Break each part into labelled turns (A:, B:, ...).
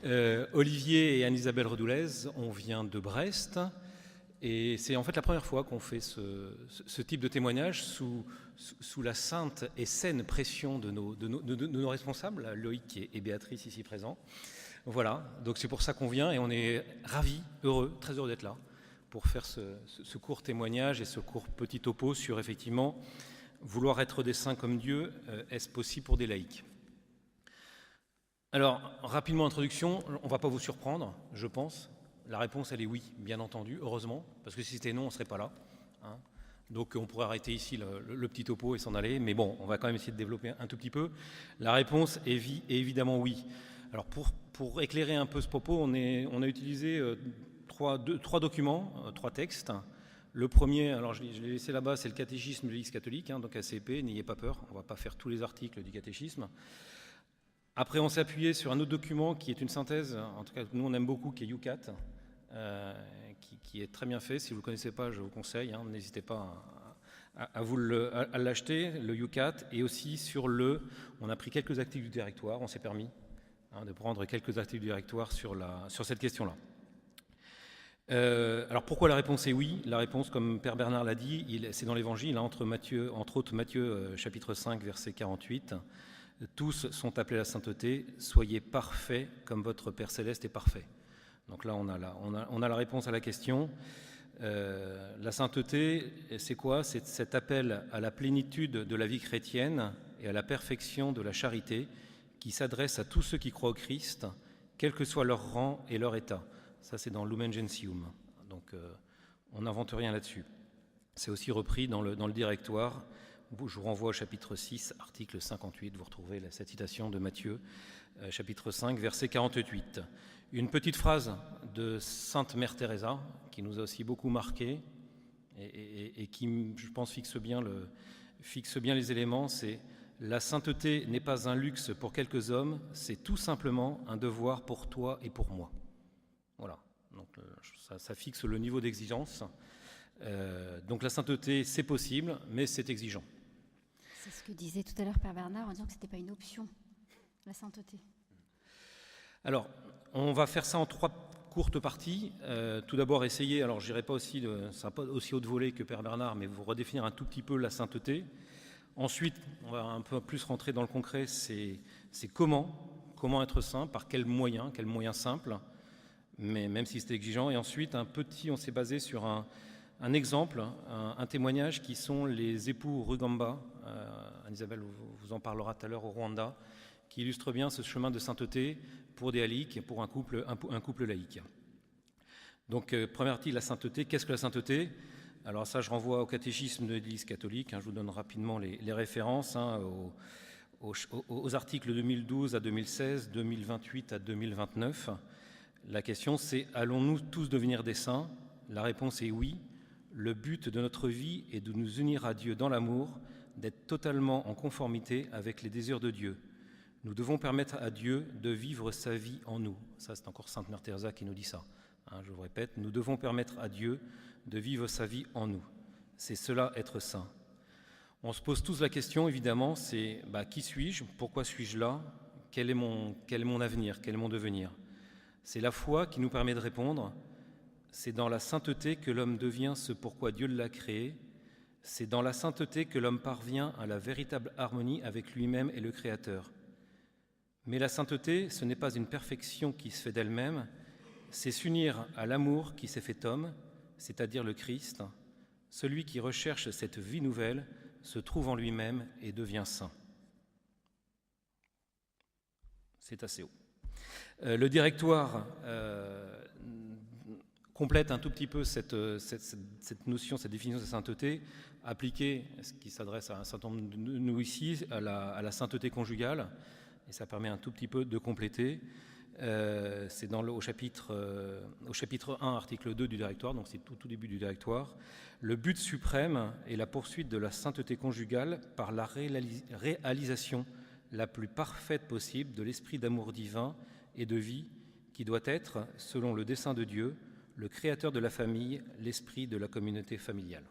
A: Olivier et Anne-Isabelle Redoulez, on vient de Brest et c'est en fait la première fois qu'on fait ce type de témoignage sous la sainte et saine pression de nos responsables, Loïc et Béatrice ici présents. Voilà, donc c'est pour ça qu'on vient et on est ravis, heureux, très heureux d'être là pour faire ce court témoignage et ce court petit topo sur effectivement vouloir être des saints comme Dieu, est-ce possible pour des laïcs ? Alors, rapidement, introduction, on ne va pas vous surprendre, je pense. La réponse, elle est oui, bien entendu, heureusement, parce que si c'était non, on ne serait pas là. Hein. Donc, on pourrait arrêter ici le petit topo et s'en aller, mais bon, on va quand même essayer de développer un tout petit peu. La réponse est évidemment oui. Alors, pour éclairer un peu ce propos, on a utilisé trois documents, trois textes. Le premier, alors je l'ai laissé là-bas, c'est le catéchisme de l'Église catholique, hein, donc ACP, n'ayez pas peur, on ne va pas faire tous les articles du catéchisme. Après, on s'est appuyé sur un autre document qui est une synthèse, en tout cas nous on aime beaucoup, qui est UCAT, qui est très bien fait. Si vous ne le connaissez pas, je vous conseille, hein, n'hésitez pas à l'acheter, le UCAT. Et aussi on a pris quelques articles du directoire, on s'est permis de prendre quelques articles du directoire sur cette question-là. Alors pourquoi la réponse est oui ? La réponse, comme Père Bernard l'a dit, c'est dans l'Évangile, hein, entre autres Matthieu chapitre 5, verset 48. Tous sont appelés à la sainteté, soyez parfaits comme votre Père Céleste est parfait. Donc là, on a la réponse à la question. La sainteté, c'est quoi ? C'est cet appel à la plénitude de la vie chrétienne et à la perfection de la charité qui s'adresse à tous ceux qui croient au Christ, quel que soit leur rang et leur état. Ça, c'est dans Lumen Gentium. Donc, on n'invente rien là-dessus. C'est aussi repris dans le directoire. Je vous renvoie au chapitre 6, article 58. Vous retrouvez cette citation de Matthieu, chapitre 5, verset 48. Une petite phrase de Sainte Mère Teresa, qui nous a aussi beaucoup marqué et qui, je pense, fixe bien les éléments. C'est « La sainteté n'est pas un luxe pour quelques hommes, c'est tout simplement un devoir pour toi et pour moi. » Voilà, donc ça fixe le niveau d'exigence. Donc la sainteté, c'est possible, mais c'est exigeant.
B: C'est ce que disait tout à l'heure Père Bernard en disant que ce n'était pas une option, la sainteté.
A: Alors, on va faire ça en 3 courtes parties. Tout d'abord, essayer, alors je n'irai pas aussi, ça va pas aussi haut de volée que Père Bernard, mais vous redéfinir un tout petit peu la sainteté. Ensuite, on va un peu plus rentrer dans le concret, c'est comment être saint, par quels moyens simples, mais même si c'était exigeant. Et ensuite, on s'est basé sur un exemple, un témoignage qui sont les époux Rugamba, Anne-Isabelle vous en parlera tout à l'heure au Rwanda, qui illustre bien ce chemin de sainteté pour des laïcs, pour un couple laïque. Donc, première partie, la sainteté. Qu'est-ce que la sainteté ? Alors ça, je renvoie au catéchisme de l'Église catholique, hein, je vous donne rapidement les références, hein, aux articles 2012 à 2016, 2028 à 2029. La question, c'est « Allons-nous tous devenir des saints ?» La réponse est oui. Le but de notre vie est de nous unir à Dieu dans l'amour, d'être totalement en conformité avec les désirs de Dieu. Nous devons permettre à Dieu de vivre sa vie en nous. Ça, c'est encore Sainte Mère Teresa qui nous dit ça. Hein, je vous répète, nous devons permettre à Dieu de vivre sa vie en nous. C'est cela, être saint. On se pose tous la question, évidemment, c'est qui suis-je ? Pourquoi suis-je là ? Quel est mon avenir ? Quel est mon devenir ? C'est la foi qui nous permet de répondre. C'est dans la sainteté que l'homme devient ce pourquoi Dieu l'a créé. C'est dans la sainteté que l'homme parvient à la véritable harmonie avec lui-même et le Créateur. Mais la sainteté, ce n'est pas une perfection qui se fait d'elle-même, c'est s'unir à l'amour qui s'est fait homme, c'est-à-dire le Christ. Celui qui recherche cette vie nouvelle se trouve en lui-même et devient saint. C'est assez haut. Le directoire complète un tout petit peu cette notion, cette définition de sainteté, appliquée, ce qui s'adresse à un certain nombre de nous ici, à la sainteté conjugale, et ça permet un tout petit peu de compléter. C'est au chapitre 1, article 2 du directoire, donc c'est tout début du directoire. Le but suprême est la poursuite de la sainteté conjugale par la réalisation la plus parfaite possible de l'esprit d'amour divin et de vie qui doit être, selon le dessein de Dieu, le créateur de la famille, l'esprit de la communauté familiale.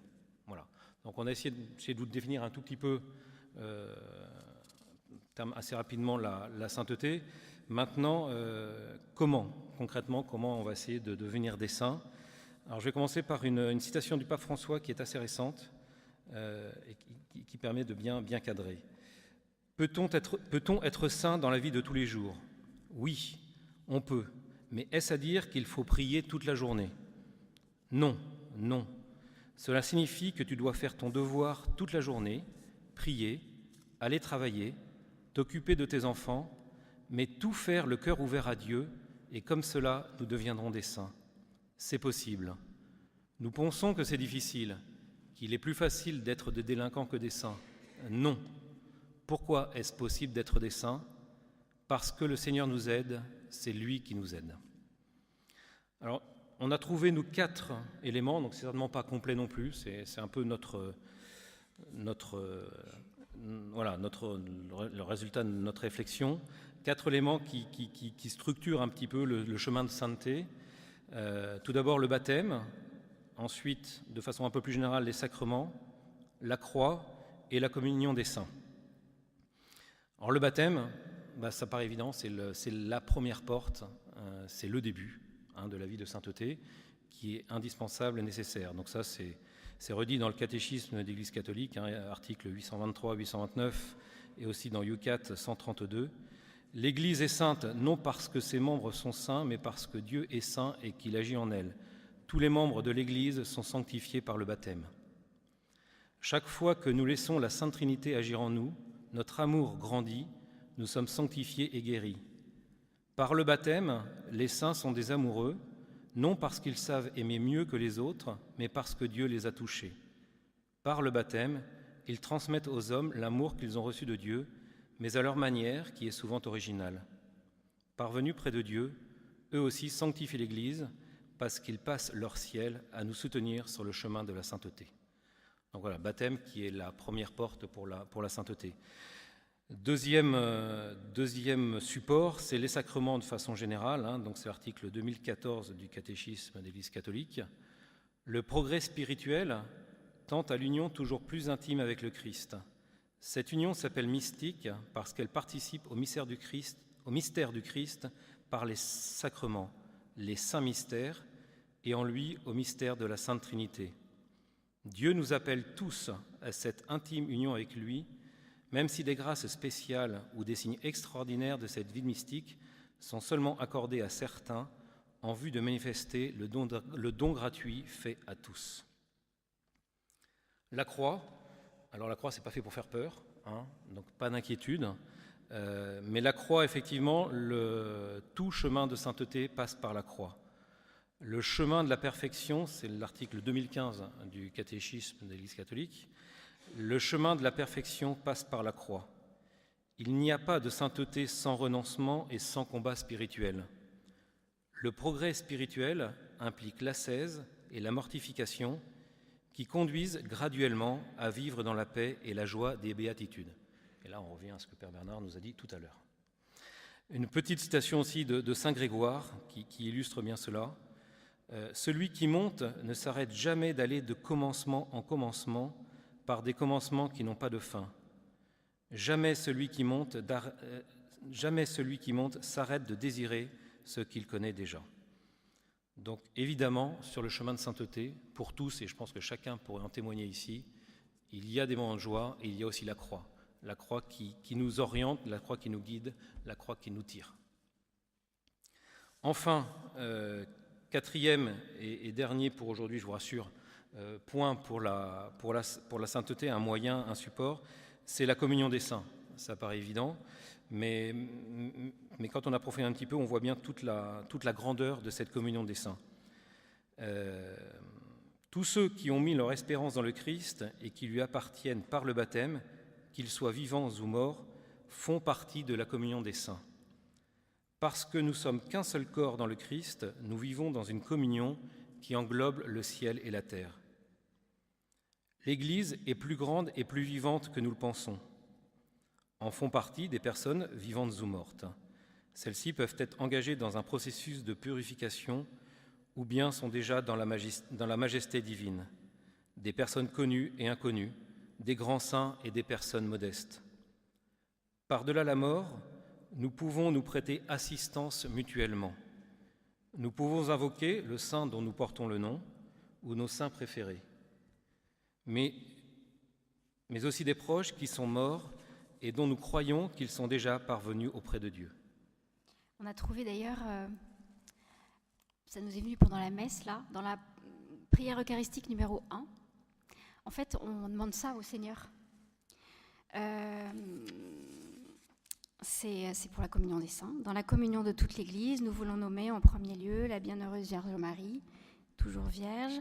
A: Voilà. Donc on a essayé de vous définir un tout petit peu assez rapidement la sainteté. Maintenant, concrètement, comment on va essayer de devenir des saints? Alors, je vais commencer par une citation du pape François qui est assez récente et qui permet de bien cadrer. Peut-on être saint dans la vie de tous les jours? Oui, on peut. Mais est-ce à dire qu'il faut prier toute la journée? Non, non. Cela signifie que tu dois faire ton devoir toute la journée, prier, aller travailler, t'occuper de tes enfants, mais tout faire le cœur ouvert à Dieu, et comme cela, nous deviendrons des saints. C'est possible. Nous pensons que c'est difficile, qu'il est plus facile d'être des délinquants que des saints. Non. Pourquoi est-ce possible d'être des saints? Parce que le Seigneur nous aide, c'est lui qui nous aide. Alors, on a trouvé, nous, 4 éléments, donc c'est certainement pas complet non plus, c'est un peu le résultat de notre réflexion. 4 éléments qui structurent un petit peu le chemin de sainteté. Tout d'abord le baptême, ensuite, de façon un peu plus générale, les sacrements, la croix et la communion des saints. Alors le baptême, ça paraît évident, c'est la première porte, c'est le début de la vie de sainteté qui est indispensable et nécessaire. Donc ça, c'est redit dans le catéchisme d'Église catholique, articles 823, 829 et aussi dans Yucat 132. L'Église est sainte non parce que ses membres sont saints, mais parce que Dieu est saint et qu'il agit en elle. Tous les membres de l'Église sont sanctifiés par le baptême. Chaque fois que nous laissons la Sainte Trinité agir en nous, notre amour grandit, nous sommes sanctifiés et guéris. Par le baptême, les saints sont des amoureux, non parce qu'ils savent aimer mieux que les autres, mais parce que Dieu les a touchés. Par le baptême, ils transmettent aux hommes l'amour qu'ils ont reçu de Dieu, mais à leur manière, qui est souvent originale. Parvenus près de Dieu, eux aussi sanctifient l'Église, parce qu'ils passent leur ciel à nous soutenir sur le chemin de la sainteté. Donc voilà, baptême qui est la première porte pour la sainteté. Deuxième support, c'est les sacrements de façon générale, donc c'est l'article 2014 du catéchisme de l'Église catholique. Le progrès spirituel tend à l'union toujours plus intime avec le Christ. Cette union s'appelle mystique parce qu'elle participe au mystère du Christ par les sacrements, les saints mystères, et en lui au mystère de la Sainte Trinité. Dieu nous appelle tous à cette intime union avec lui, même si des grâces spéciales ou des signes extraordinaires de cette vie mystique sont seulement accordés à certains en vue de manifester le don gratuit fait à tous. La croix, alors la croix c'est pas fait pour faire peur, donc pas d'inquiétude, mais la croix effectivement, tout chemin de sainteté passe par la croix. Le chemin de la perfection, c'est l'article 2015 du catéchisme de l'Église catholique. Le chemin de la perfection passe par la croix. Il n'y a pas de sainteté sans renoncement et sans combat spirituel. Le progrès spirituel implique l'ascèse et la mortification qui conduisent graduellement à vivre dans la paix et la joie des béatitudes. Et là, on revient à ce que Père Bernard nous a dit tout à l'heure. Une petite citation aussi de Saint Grégoire qui illustre bien cela. Celui qui monte ne s'arrête jamais d'aller de commencement en commencement par des commencements qui n'ont pas de fin. Jamais celui qui monte s'arrête de désirer ce qu'il connaît déjà. Donc évidemment, sur le chemin de sainteté, pour tous, et je pense que chacun pourrait en témoigner ici, il y a des moments de joie et il y a aussi la croix qui nous oriente, la croix qui nous guide, la croix qui nous tire. Enfin, quatrième et dernier pour aujourd'hui, je vous rassure, point pour la sainteté, un moyen, un support, c'est la communion des saints. Ça paraît évident, mais quand on approfondit un petit peu, on voit bien toute la grandeur de cette communion des saints. Tous ceux qui ont mis leur espérance dans le Christ et qui lui appartiennent par le baptême, qu'ils soient vivants ou morts, font partie de la communion des saints. Parce que nous sommes qu'un seul corps dans le Christ, nous vivons dans une communion qui englobe le ciel et la terre. L'Église est plus grande et plus vivante que nous le pensons. En font partie des personnes vivantes ou mortes. Celles-ci peuvent être engagées dans un processus de purification ou bien sont déjà dans la majesté divine. Des personnes connues et inconnues, des grands saints et des personnes modestes. Par-delà la mort, nous pouvons nous prêter assistance mutuellement. Nous pouvons invoquer le saint dont nous portons le nom ou nos saints préférés, mais aussi des proches qui sont morts et dont nous croyons qu'ils sont déjà parvenus auprès de Dieu.
B: On a trouvé d'ailleurs, ça nous est venu pendant la messe, là, dans la prière eucharistique numéro 1. En fait, on demande ça au Seigneur. C'est pour la communion des saints. Dans la communion de toute l'Église, nous voulons nommer en premier lieu la bienheureuse Vierge Marie, toujours Vierge,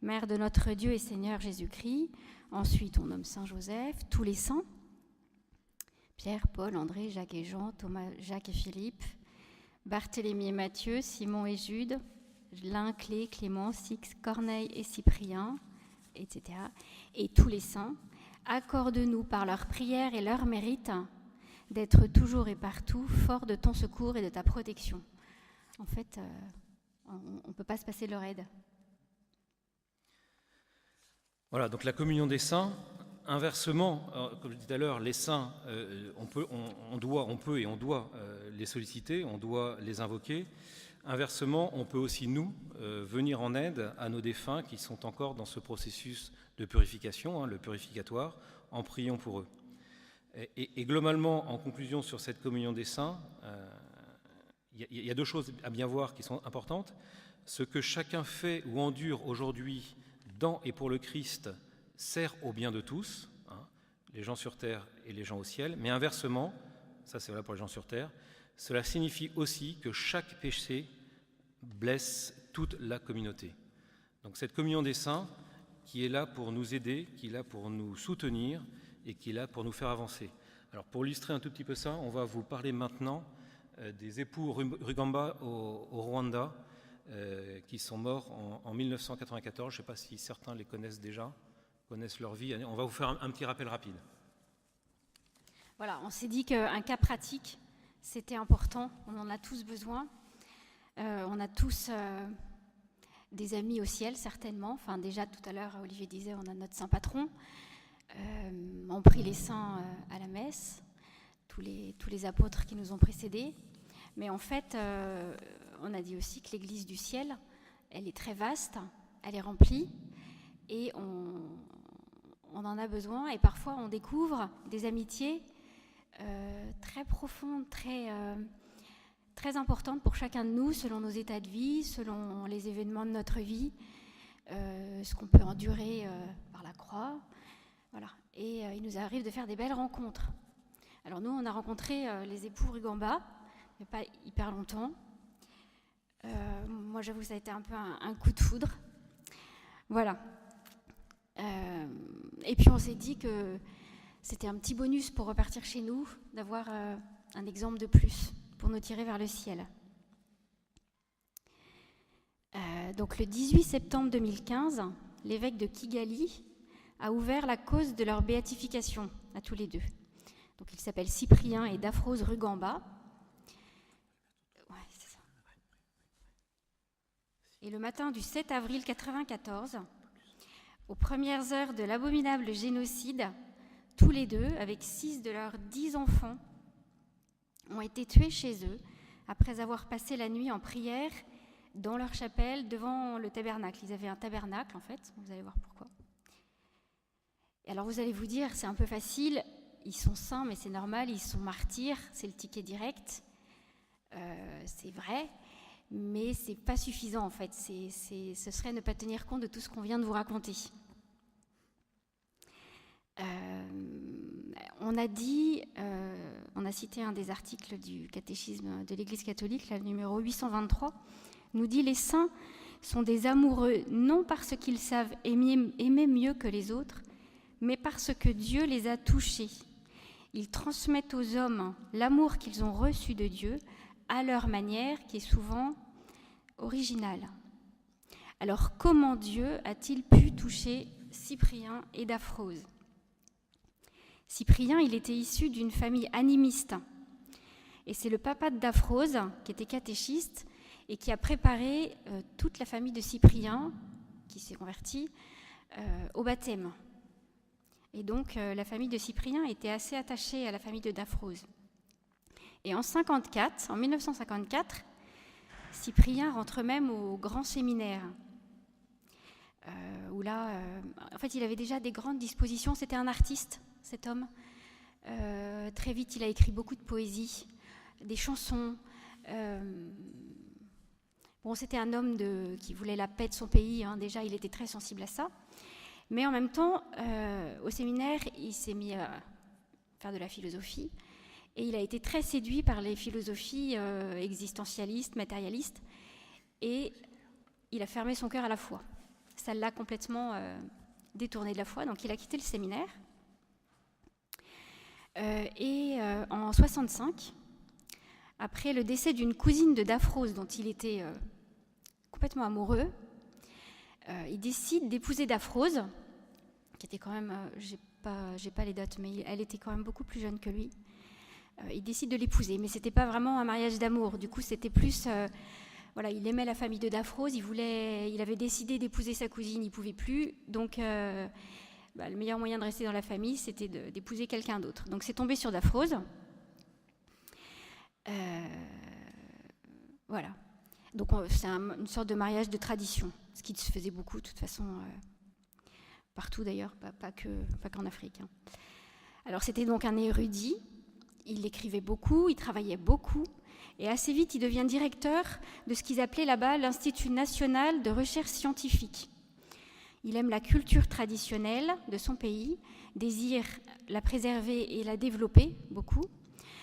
B: Mère de notre Dieu et Seigneur Jésus-Christ. Ensuite, on nomme Saint Joseph, tous les saints, Pierre, Paul, André, Jacques et Jean, Thomas, Jacques et Philippe, Barthélemy et Matthieu, Simon et Jude, Lin, Clé, Clément, Six, Corneille et Cyprien, etc. Et tous les saints, accorde-nous par leur prière et leur mérite d'être toujours et partout forts de ton secours et de ta protection. En fait, on ne peut pas se passer de leur aide.
A: Voilà, donc la communion des saints. Inversement, comme je disais tout à l'heure, les saints, on peut et on doit les solliciter, on doit les invoquer. Inversement, on peut aussi, nous, venir en aide à nos défunts qui sont encore dans ce processus de purification, le purificatoire, en priant pour eux. Et globalement, en conclusion sur cette communion des saints, il y a deux choses à bien voir qui sont importantes. Ce que chacun fait ou endure aujourd'hui dans et pour le Christ sert au bien de tous, les gens sur terre et les gens au ciel, mais inversement, ça c'est valable pour les gens sur terre, cela signifie aussi que chaque péché blesse toute la communauté. Donc cette communion des saints qui est là pour nous aider, qui est là pour nous soutenir et qui est là pour nous faire avancer. Alors pour illustrer un tout petit peu ça, on va vous parler maintenant des époux Rugamba au Rwanda qui sont morts en 1994. Je ne sais pas si certains les connaissent déjà, connaissent leur vie. On va vous faire un petit rappel rapide.
B: Voilà, on s'est dit qu'un cas pratique, c'était important. On en a tous besoin. On a tous des amis au ciel, certainement. Enfin, déjà, tout à l'heure, Olivier disait, on a notre saint patron. On prie les saints à la messe, tous les apôtres qui nous ont précédés. Mais en fait, on a dit aussi que l'Église du ciel, elle est très vaste, elle est remplie, et on en a besoin. Et parfois, on découvre des amitiés très profondes, très importantes pour chacun de nous, selon nos états de vie, selon les événements de notre vie, ce qu'on peut endurer par la croix. Voilà. Et il nous arrive de faire des belles rencontres. Alors nous, on a rencontré les époux Rugamba, il n'y a pas hyper longtemps. Moi, j'avoue que ça a été un peu un coup de foudre. Voilà. Et puis on s'est dit que c'était un petit bonus pour repartir chez nous, d'avoir un exemple de plus pour nous tirer vers le ciel. Donc le 18 septembre 2015, l'évêque de Kigali a ouvert la cause de leur béatification à tous les deux. Donc ils s'appellent Cyprien et Daphrose Rugamba. Ouais, c'est ça. Et le matin du 7 avril 1994, aux premières heures de l'abominable génocide, tous les deux, avec 6 de leurs 10 enfants, ont été tués chez eux après avoir passé la nuit en prière dans leur chapelle devant le tabernacle. Ils avaient un tabernacle en fait, vous allez voir pourquoi. Et alors vous allez vous dire, c'est un peu facile, ils sont saints mais c'est normal, ils sont martyrs, c'est le ticket direct, c'est vrai, mais c'est pas suffisant en fait, ce serait ne pas tenir compte de tout ce qu'on vient de vous raconter. On a cité un des articles du catéchisme de l'Église catholique, le numéro 823, nous dit « Les saints sont des amoureux, non parce qu'ils savent aimer mieux que les autres, mais parce que Dieu les a touchés. Ils transmettent aux hommes l'amour qu'ils ont reçu de Dieu à leur manière, qui est souvent originale. Alors comment Dieu a-t-il pu toucher Cyprien et Daphrose ? Cyprien, il était issu d'une famille animiste. Et c'est le papa de Daphrose, qui était catéchiste, et qui a préparé toute la famille de Cyprien, qui s'est convertie, au baptême. Et donc, la famille de Cyprien était assez attachée à la famille de Daphrose. Et en 1954, Cyprien rentre même au grand séminaire, où là, en fait, il avait déjà des grandes dispositions. C'était un artiste, cet homme. Très vite, il a écrit beaucoup de poésie, des chansons. C'était un homme qui voulait la paix de son pays. Déjà, il était très sensible à ça. Mais en même temps, au séminaire, il s'est mis à faire de la philosophie. Et il a été très séduit par les philosophies existentialistes, matérialistes. Et il a fermé son cœur à la foi. Ça l'a complètement détourné de la foi. Donc, il a quitté le séminaire. En 65, après le décès d'une cousine de Daphrose dont il était complètement amoureux, il décide d'épouser Daphrose, qui était quand même, j'ai pas les dates, mais elle était quand même beaucoup plus jeune que lui. Il décide de l'épouser, mais c'était pas vraiment un mariage d'amour. Du coup, c'était plus, il aimait la famille de Daphrose, il avait décidé d'épouser sa cousine, il pouvait plus, donc le meilleur moyen de rester dans la famille, c'était d'épouser quelqu'un d'autre. Donc c'est tombé sur Daphrose. Voilà. Donc c'est une sorte de mariage de tradition, ce qui se faisait beaucoup, de toute façon, partout d'ailleurs, pas qu'en Afrique. Alors c'était donc un érudit, il écrivait beaucoup, il travaillait beaucoup, et assez vite il devient directeur de ce qu'ils appelaient là-bas l'Institut national de recherche scientifique. Il aime la culture traditionnelle de son pays, désire la préserver et la développer beaucoup,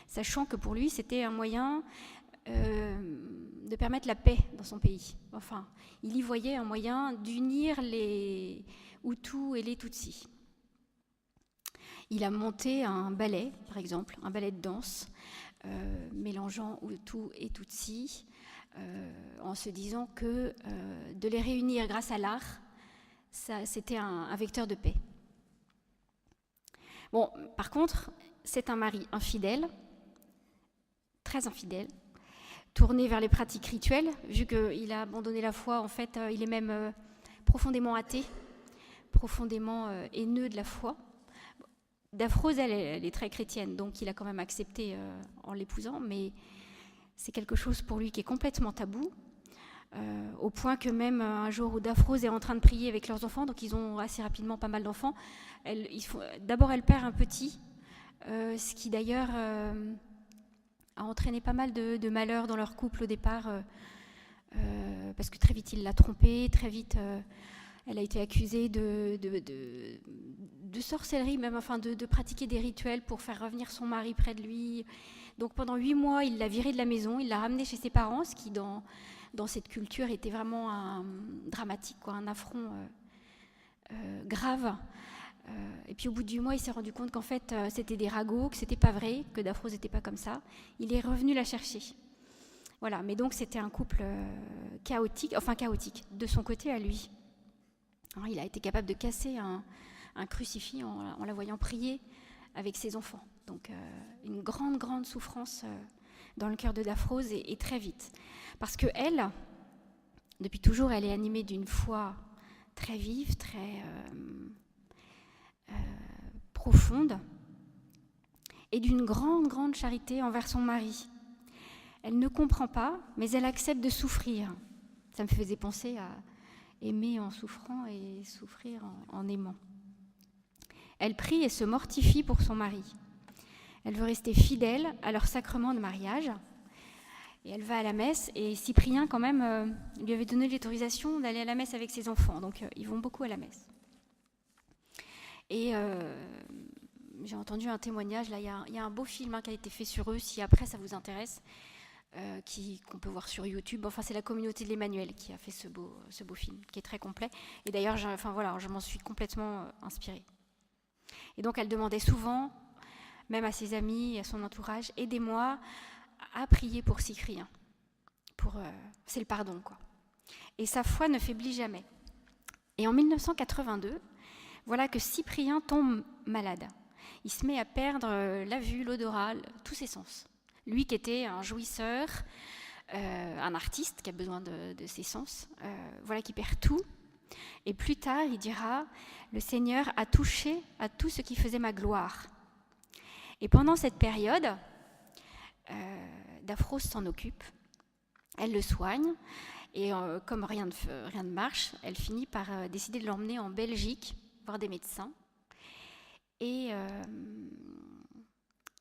B: sachant que pour lui, c'était un moyen de permettre la paix dans son pays. Enfin, il y voyait un moyen d'unir les Hutus et les Tutsis. Il a monté un ballet, par exemple, un ballet de danse, mélangeant Hutus et Tutsis, en se disant que de les réunir grâce à l'art, c'était un vecteur de paix. Bon, par contre, c'est un mari infidèle, très infidèle, tourné vers les pratiques rituelles, vu qu'il a abandonné la foi. En fait, il est même profondément athée, profondément haineux de la foi. Daphrose, elle est très chrétienne, donc il a quand même accepté en l'épousant, mais c'est quelque chose pour lui qui est complètement tabou, au point que même un jour où Daphrose est en train de prier avec leurs enfants, donc ils ont assez rapidement pas mal d'enfants, d'abord elle perd un petit, ce qui d'ailleurs a entraîné pas mal de malheurs dans leur couple au départ, parce que très vite il l'a trompée, très vite elle a été accusée de sorcellerie, même, enfin de pratiquer des rituels pour faire revenir son mari près de lui. Donc pendant 8 mois, il l'a virée de la maison, il l'a ramenée chez ses parents, ce qui dans cette culture était vraiment dramatique, un affront grave. Et puis au bout de 8 mois, il s'est rendu compte qu'en fait, c'était des ragots, que c'était pas vrai, que Daphrose n'était pas comme ça. Il est revenu la chercher. Voilà, mais donc c'était un couple chaotique de son côté à lui. Alors, il a été capable de casser un crucifix en la voyant prier avec ses enfants. Donc une grande, grande souffrance dans le cœur de Daphrose et très vite. Parce que elle, depuis toujours, elle est animée d'une foi très vive, très profonde, et d'une grande, grande charité envers son mari. Elle ne comprend pas, mais elle accepte de souffrir. Ça me faisait penser à aimer en souffrant et souffrir en aimant. Elle prie et se mortifie pour son mari. Elle veut rester fidèle à leur sacrement de mariage. Et elle va à la messe. Et Cyprien, quand même, lui avait donné l'autorisation d'aller à la messe avec ses enfants. Donc, ils vont beaucoup à la messe. Et j'ai entendu un témoignage. Là, il y a un beau film qui a été fait sur eux, si après ça vous intéresse, qu'on peut voir sur YouTube. Enfin, c'est la communauté de l'Emmanuel qui a fait ce beau film, qui est très complet. Et d'ailleurs, je m'en suis complètement inspirée. Et donc, elle demandait souvent, même à ses amis et à son entourage, « Aidez-moi à prier pour Cyprien. » C'est le pardon, quoi. Et sa foi ne faiblit jamais. Et en 1982, voilà que Cyprien tombe malade. Il se met à perdre la vue, l'odorat, tous ses sens. Lui qui était un jouisseur, un artiste qui a besoin de ses sens, voilà qui perd tout. Et plus tard, il dira « Le Seigneur a touché à tout ce qui faisait ma gloire ». Et pendant cette période, Daphrose s'en occupe, elle le soigne, et comme rien ne marche, elle finit par décider de l'emmener en Belgique, voir des médecins. Et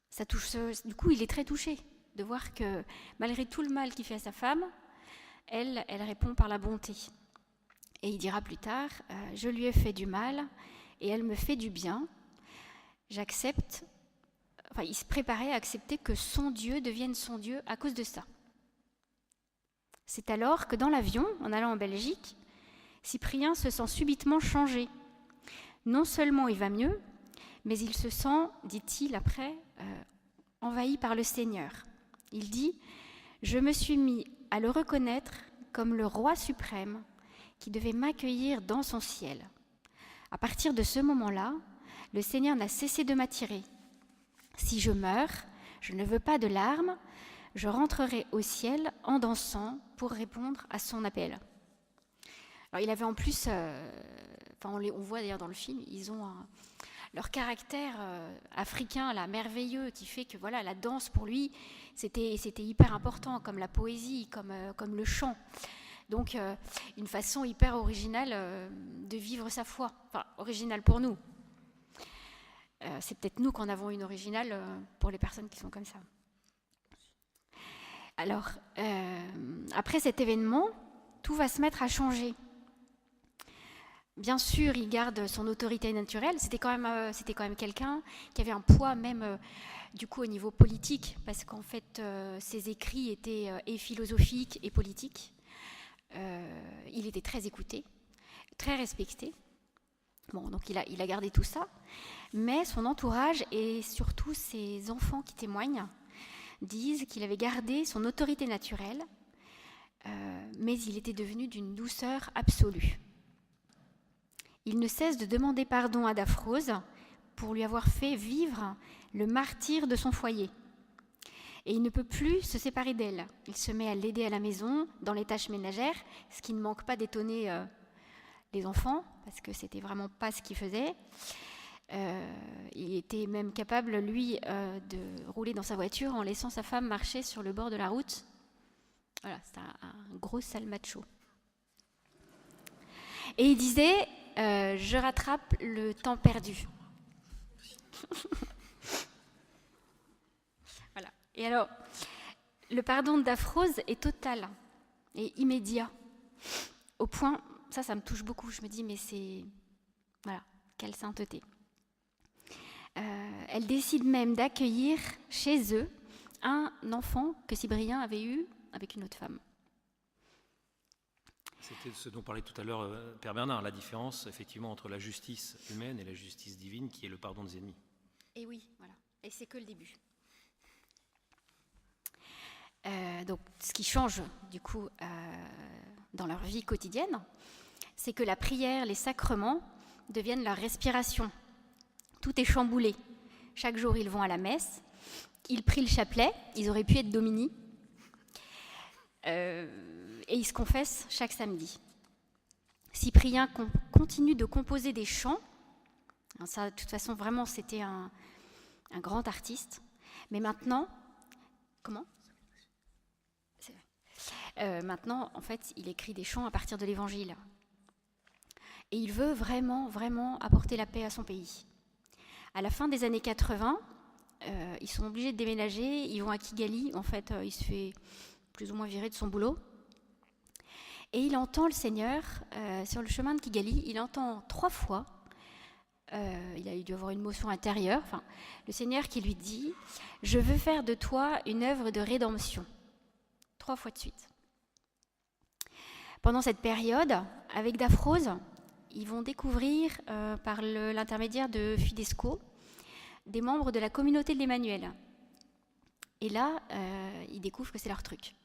B: ça touche, du coup, il est très touché de voir que malgré tout le mal qu'il fait à sa femme, elle répond par la bonté. Et il dira plus tard, je lui ai fait du mal et elle me fait du bien. J'accepte, enfin, il se préparait à accepter que son Dieu devienne son Dieu à cause de ça. C'est alors que dans l'avion, en allant en Belgique, Cyprien se sent subitement changé. Non seulement il va mieux, mais il se sent, dit-il après, envahi par le Seigneur. Il dit « Je me suis mis à le reconnaître comme le roi suprême qui devait m'accueillir dans son ciel. À partir de ce moment-là, le Seigneur n'a cessé de m'attirer. Si je meurs, je ne veux pas de larmes, je rentrerai au ciel en dansant pour répondre à son appel. » Alors il avait en plus, on voit d'ailleurs dans le film, ils ont leur caractère africain, là, merveilleux, qui fait que voilà, la danse pour lui, c'était hyper important, comme la poésie, comme le chant. Donc une façon hyper originale de vivre sa foi, enfin originale pour nous. C'est peut-être nous qu'en avons une originale pour les personnes qui sont comme ça. Alors, après cet événement, tout va se mettre à changer. Bien sûr, il garde son autorité naturelle. C'était quand même quelqu'un qui avait un poids même du coup au niveau politique, parce qu'en fait, ses écrits étaient et philosophiques et politiques. Il était très écouté, très respecté. Bon, donc il a gardé tout ça, mais son entourage et surtout ses enfants qui témoignent disent qu'il avait gardé son autorité naturelle, mais il était devenu d'une douceur absolue. Il ne cesse de demander pardon à Daphrose pour lui avoir fait vivre le martyre de son foyer. Et il ne peut plus se séparer d'elle. Il se met à l'aider à la maison, dans les tâches ménagères, ce qui ne manque pas d'étonner les enfants, parce que c'était vraiment pas ce qu'il faisait. Il était même capable, lui, de rouler dans sa voiture en laissant sa femme marcher sur le bord de la route. Voilà, c'était un gros sale macho. Et il disait, je rattrape le temps perdu. Voilà. Et alors, le pardon de Daphrose est total et immédiat. Au point, ça me touche beaucoup. Je me dis, mais c'est... Voilà, quelle sainteté. Elle décide même d'accueillir chez eux un enfant que Cyprien avait eu avec une autre femme.
A: C'était ce dont parlait tout à l'heure Père Bernard, la différence effectivement entre la justice humaine et la justice divine qui est le pardon des ennemis.
B: Et oui, voilà. Et c'est que le début. Donc, ce qui change du coup dans leur vie quotidienne, c'est que la prière, les sacrements deviennent leur respiration. Tout est chamboulé. Chaque jour, ils vont à la messe, ils prient le chapelet, ils auraient pu être Domini, et ils se confessent chaque samedi. Cyprien continue de composer des chants. Ça, de toute façon, vraiment, c'était un grand artiste. Mais maintenant, comment ? C'est vrai. Maintenant, en fait, il écrit des chants à partir de l'Évangile. Et il veut vraiment, vraiment apporter la paix à son pays. À la fin des années 80, ils sont obligés de déménager. Ils vont à Kigali. En fait, il se fait plus ou moins virer de son boulot. Et il entend le Seigneur sur le chemin de Kigali. Il entend 3 fois. Il a dû avoir une motion intérieure. Enfin, le Seigneur qui lui dit « Je veux faire de toi une œuvre de rédemption ». 3 fois de suite. Pendant cette période, avec Daphrose, ils vont découvrir par l'intermédiaire de Fidesco des membres de la communauté de l'Emmanuel. Et là, ils découvrent que c'est leur truc.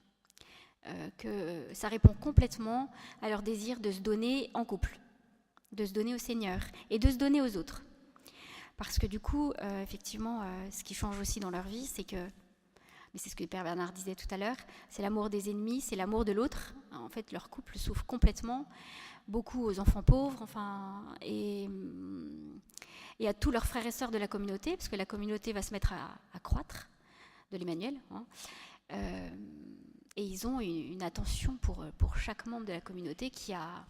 B: Que ça répond complètement à leur désir de se donner en couple, de se donner au Seigneur et de se donner aux autres. Parce que du coup, effectivement, ce qui change aussi dans leur vie, c'est que, mais c'est ce que le Père Bernard disait tout à l'heure, c'est l'amour des ennemis, c'est l'amour de l'autre. En fait, leur couple s'ouvre complètement, beaucoup aux enfants pauvres, enfin, et à tous leurs frères et sœurs de la communauté, parce que la communauté va se mettre à croître. l'Emmanuel. Et ils ont une attention pour chaque membre de la communauté qui a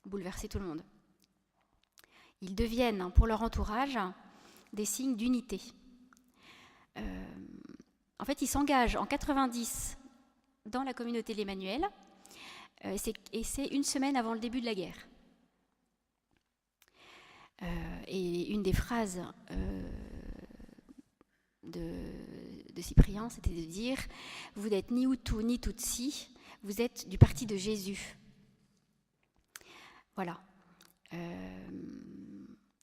B: bouleversé tout le monde. Ils deviennent, pour leur entourage, des signes d'unité. En fait, ils s'engagent en 90 dans la communauté de l'Emmanuel, et c'est une semaine avant le début de la guerre. Et une des phrases de Cyprien, c'était de dire « Vous n'êtes ni Hutu ni Tutsi, vous êtes du parti de Jésus ». Voilà.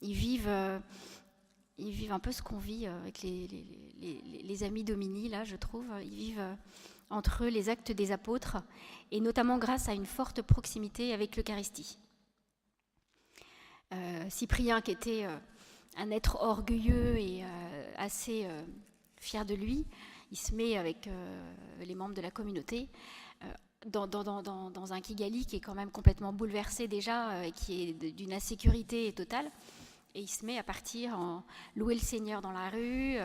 B: Ils vivent un peu ce qu'on vit avec les amis Domini, là, je trouve. Ils vivent entre eux les actes des apôtres, et notamment grâce à une forte proximité avec l'Eucharistie. Cyprien, qui était un être orgueilleux et assez fier de lui, il se met avec les membres de la communauté dans un Kigali qui est quand même complètement bouleversé déjà, qui est d'une insécurité totale, et il se met à partir en louer le Seigneur dans la rue,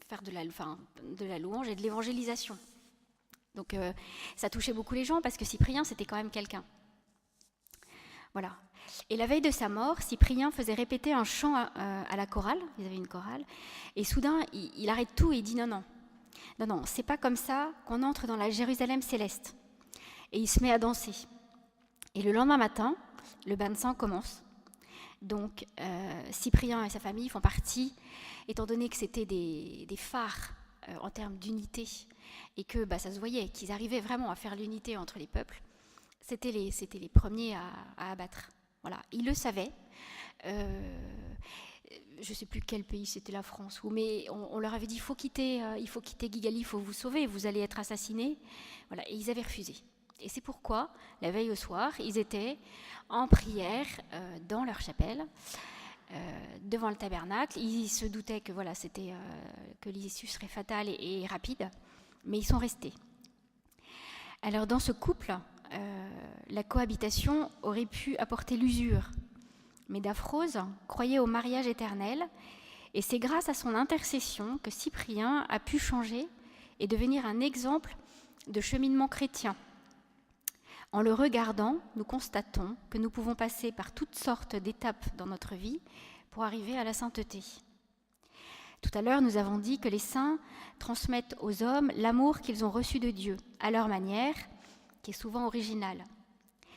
B: faire de la louange et de l'évangélisation. Donc ça touchait beaucoup les gens parce que Cyprien, c'était quand même quelqu'un. Voilà. Et la veille de sa mort, Cyprien faisait répéter un chant à la chorale, ils avaient une chorale, et soudain, il arrête tout et il dit non, c'est pas comme ça qu'on entre dans la Jérusalem céleste. Et il se met à danser. Et le lendemain matin, le bain de sang commence. Donc, Cyprien et sa famille font partie, étant donné que c'était des phares en termes d'unité, et que ça se voyait, qu'ils arrivaient vraiment à faire l'unité entre les peuples. C'était les premiers à abattre. Voilà, ils le savaient. Je ne sais plus quel pays, c'était la France, mais on leur avait dit il faut quitter Kigali, il faut vous sauver, vous allez être assassinés. Voilà, et ils avaient refusé. Et c'est pourquoi, la veille au soir, ils étaient en prière dans leur chapelle, devant le tabernacle. Ils se doutaient que que l'issue serait fatale et rapide, mais ils sont restés. Alors dans ce couple, la cohabitation aurait pu apporter l'usure. Mais Daphrose croyait au mariage éternel, et c'est grâce à son intercession que Cyprien a pu changer et devenir un exemple de cheminement chrétien. En le regardant, nous constatons que nous pouvons passer par toutes sortes d'étapes dans notre vie pour arriver à la sainteté. Tout à l'heure, nous avons dit que les saints transmettent aux hommes l'amour qu'ils ont reçu de Dieu, à leur manière, qui est souvent originale.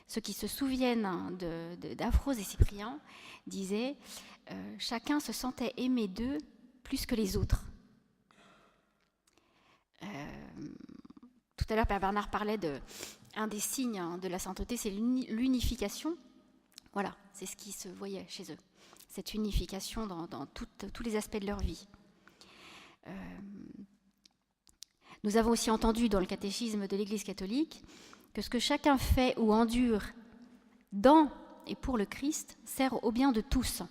B: Ceux qui se souviennent d'Daphrose et Cyprien disaient « Chacun se sentait aimé d'eux plus que les autres ». Tout à l'heure, Père Bernard parlait d'un des signes de la sainteté, c'est l'unification. Voilà, c'est ce qui se voyait chez eux, cette unification dans tous les aspects de leur vie. Nous avons aussi entendu dans le catéchisme de l'Église catholique que ce que chacun fait ou endure dans et pour le Christ sert au bien de tous.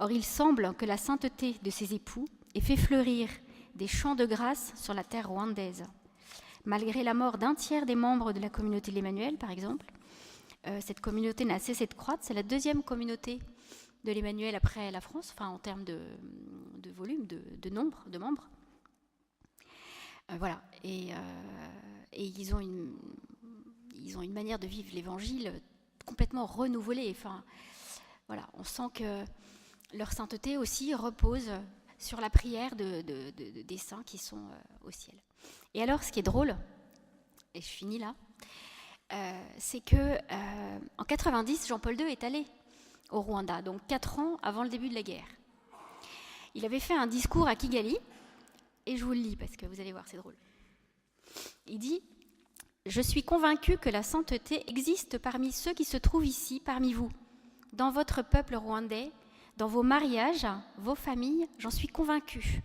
B: Or, il semble que la sainteté de ces époux ait fait fleurir des champs de grâce sur la terre rwandaise. Malgré la mort d'un tiers des membres de la communauté de l'Emmanuel, par exemple, cette communauté n'a cessé de croître. C'est la deuxième communauté de l'Emmanuel après la France, en termes de volume, de nombre de membres. Voilà. Et ils ont une manière de vivre l'Évangile complètement renouvelée. Voilà, on sent que leur sainteté aussi repose sur la prière des saints qui sont au ciel. Et alors, ce qui est drôle, et je finis là, c'est que en 90, Jean-Paul II est allé au Rwanda, donc 4 ans avant le début de la guerre. Il avait fait un discours à Kigali, et je vous le lis parce que vous allez voir, c'est drôle. Il dit « Je suis convaincu que la sainteté existe parmi ceux qui se trouvent ici, parmi vous, dans votre peuple rwandais, dans vos mariages, vos familles, j'en suis convaincu.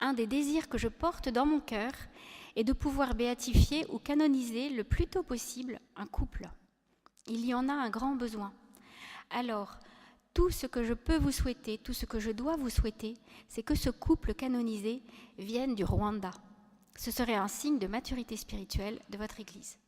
B: Un des désirs que je porte dans mon cœur est de pouvoir béatifier ou canoniser le plus tôt possible un couple. Il y en a un grand besoin. Alors, tout ce que je peux vous souhaiter, tout ce que je dois vous souhaiter, c'est que ce couple canonisé vienne du Rwanda. Ce serait un signe de maturité spirituelle de votre Église. »